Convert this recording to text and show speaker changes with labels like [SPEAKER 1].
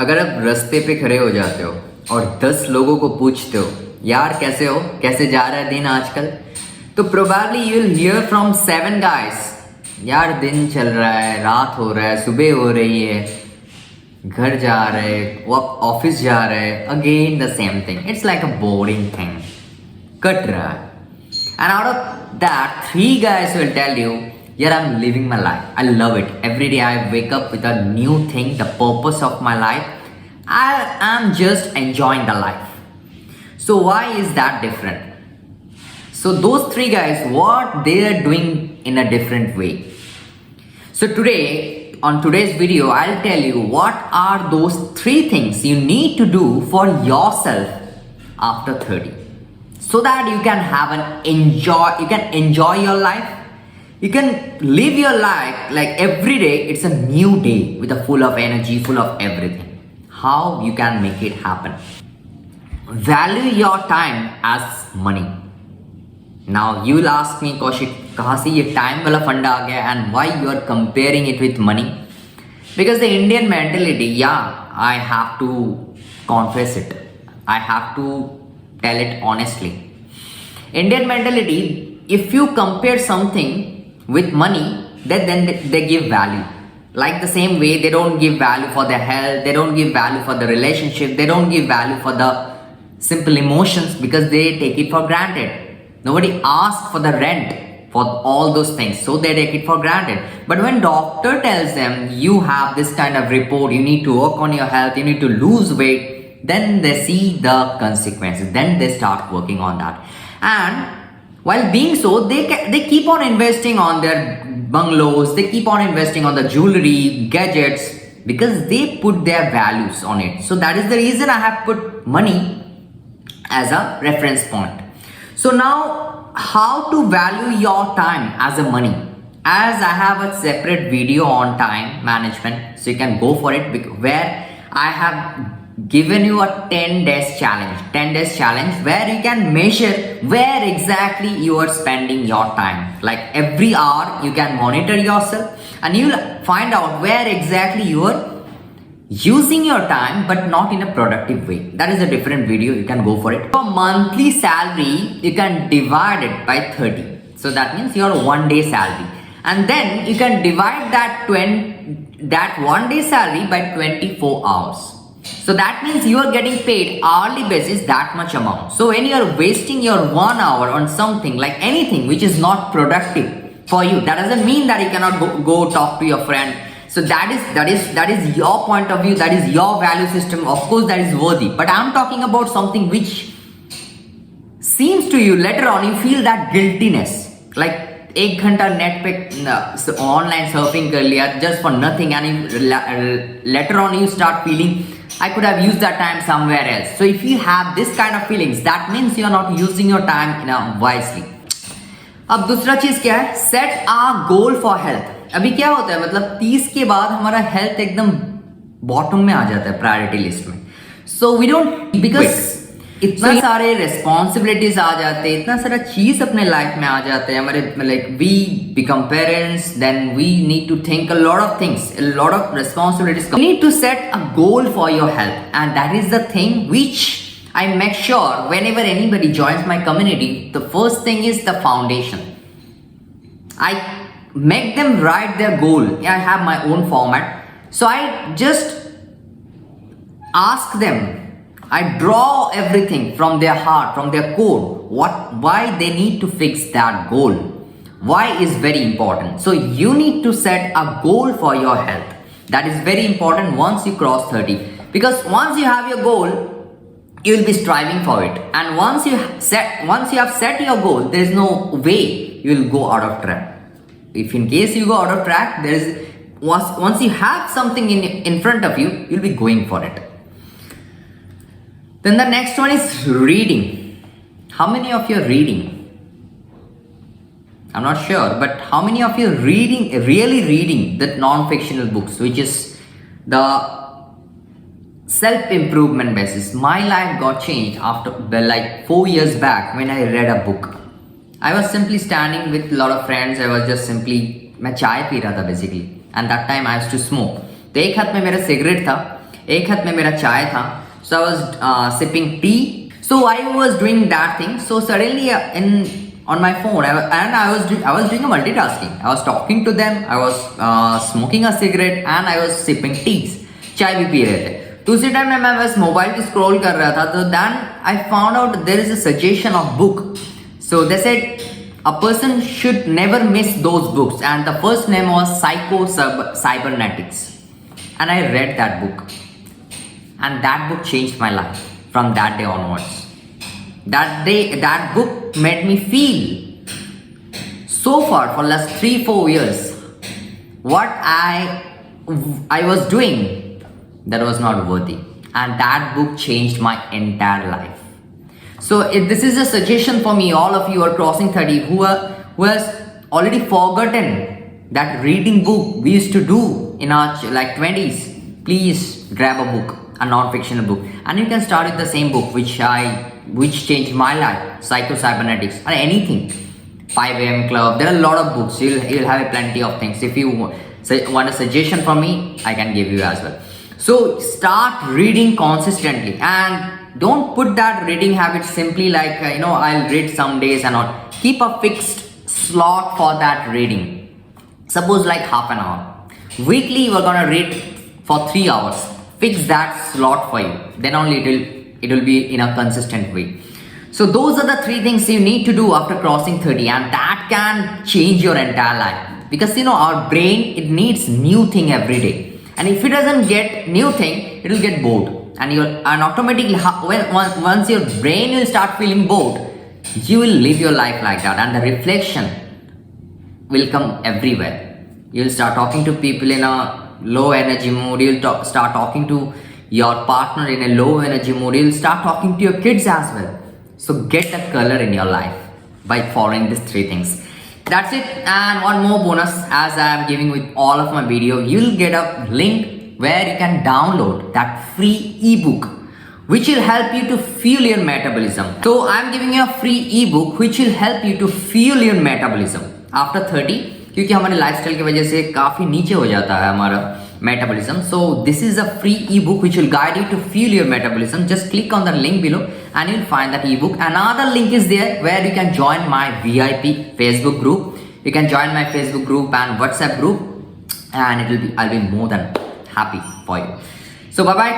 [SPEAKER 1] अगर आप रास्ते पे खड़े हो जाते हो और 10 लोगों को पूछते हो यार कैसे हो, कैसे जा रहा है दिन आजकल, तो probably you will hear from 7 guys यार दिन चल रहा है, रात हो रहा है, सुबह हो रही है, घर जा रहे, वो ऑफिस जा रहे, again the same thing, it's like a boring thing, cut रहा है. And out of that, 3 guys will tell you, yeah, I'm living my life. I love it. Every day I wake up with a new thing, the purpose of my life. I am just enjoying the life. So why is that different? So those 3 guys, what they are doing in a different way. So today, on today's video, I'll tell you what are those 3 things you need to do for yourself after 30. So that you can enjoy your life. You can live your life like every day it's a new day with a full of energy, full of everything. How you can make it happen? Value your time as money. Now you will ask me, Kaushik, कहाँ से ये time वाला फंडा आ गया and why you are comparing it with money? Because the Indian mentality, yeah, I have to confess it. I have to tell it honestly. Indian mentality, if you compare something with money, then they give value. Like the same way, they don't give value for their health, they don't give value for the relationship, they don't give value for the simple emotions because they take it for granted. Nobody asks for the rent for all those things, so they take it for granted. But when doctor tells them you have this kind of report, you need to work on your health, you need to lose weight, then they see the consequences, then they start working on that. And while being so, they keep on investing on their bungalows, they keep on investing on the jewelry, gadgets, because they put their values on it. So that is the reason I have put money as a reference point. So now, how to value your time as a money? As I have a separate video on time management, so you can go for it, where I have given you a 10 days challenge where you can measure where exactly you are spending your time. Like every hour you can monitor yourself and you will find out where exactly you are using your time but not in a productive way. That is a different video, you can go for it. For monthly salary, you can divide it by 30. So that means your 1 day salary, and then you can divide that 1 day salary by 24 hours. So that means you are getting paid hourly basis that much amount. So when you are wasting your 1 hour on something like anything which is not productive for you, that doesn't mean that you cannot go talk to your friend. So that is your point of view, that is your value system. Of course that is worthy, but I'm talking about something which seems to you later on you feel that guiltiness, like 1 घंटा net पे online surfing कर लिया just for nothing, and later on you start feeling I could have used that time somewhere else. So if you have this kind of feelings, that means you are not using your time wisely. अब दूसरा चीज क्या है, set a goal for health. अभी क्या होता है, मतलब 30 के बाद हमारा हेल्थ एकदम बॉटम में आ जाता है प्रायोरिटी लिस्ट में. सो वी डोंट, बिकॉज इतना सारे रिस्पॉन्सिबिलिटीज आ जाते हैं, इतना सारा चीज अपने लाइफ में आ जाते हैं हमारे, like we become parents, then we need to think a lot of things, a lot of responsibilities. You need to set a goal for your health, and that is the thing which I make sure whenever anybody joins my community, the first thing is the foundation. I make them write their goal. I have my own format, so I just ask them, I draw everything from their heart, from their core, why they need to fix that goal, why is very important. So you need to set a goal for your health. That is very important once you cross 30, because once you have your goal, you will be striving for it, and once you have set your goal, there is no way you will go out of track. If in case you go out of track, there is once you have something in front of you, you'll be going for it. Then the next one is reading. How many of you are reading? I'm not sure, but how many of you are really reading the non-fictional books, which is the self-improvement basis? My life got changed after like 4 years back when I read a book. I was simply standing with a lot of friends. I was just मैं चाय P रहा था basically, and that time I used to smoke. तो एक हाथ में मेरा cigarette था, एक हाथ में मेरा चाय था. So I was sipping tea. So I was doing that thing. So suddenly on my phone, I was doing a multitasking. I was talking to them. I was smoking a cigarette and I was sipping teas. चाय भी P रहे थे. तो उसी time में मैं बस mobile पे स्क्रॉल कर रहा था. तो then I found out there is a suggestion of book. So they said a person should never miss those books, and the first name was Cybernetics, and I read that book, and that book changed my life from that day onwards. That book made me feel so far for last 3-4 years what I was doing that was not worthy, and that book changed my entire life. So this is a suggestion for me, all of you are crossing 30 who has already forgotten that reading book we used to do in our 20s. Please grab a book, a non-fictional book, and you can start with the same book which changed my life, Psycho-Cybernetics, or anything. 5 AM Club. There are a lot of books. You'll have plenty of things. If you want a suggestion from me, I can give you as well. So start reading consistently, and don't put that reading habit simply like I'll read some days and all. Keep a fixed slot for that reading. Suppose like half an hour. Weekly you are gonna read for 3 hours. Fix that slot for you. Then only it will be in a consistent way. So those are the 3 things you need to do after crossing 30, and that can change your entire life. Because our brain, it needs new thing every day. And if it doesn't get new thing, it will get bored. And automatically, once your brain will start feeling bored, you will live your life like that, and the reflection will come everywhere. You'll start talking to people in a low energy mood. You'll start talking to your partner in a low energy mood. You'll start talking to your kids as well. So get the color in your life by following these 3 things. That's it. And one more bonus, as I am giving with all of my video, you'll get a link where you can download that free ebook which will help you to fuel your metabolism. So I'm giving you a free ebook which will help you to fuel your metabolism after 30, क्योंकि हमारे lifestyle की वजह से काफी नीचे हो जाता है हमारा metabolism. So this is a free ebook which will guide you to fuel your metabolism. Just click on the link below and you'll find that ebook. Another link is there where you can join my VIP Facebook group. You can join my Facebook group and WhatsApp group, and I'll be more than happy for you. So bye bye.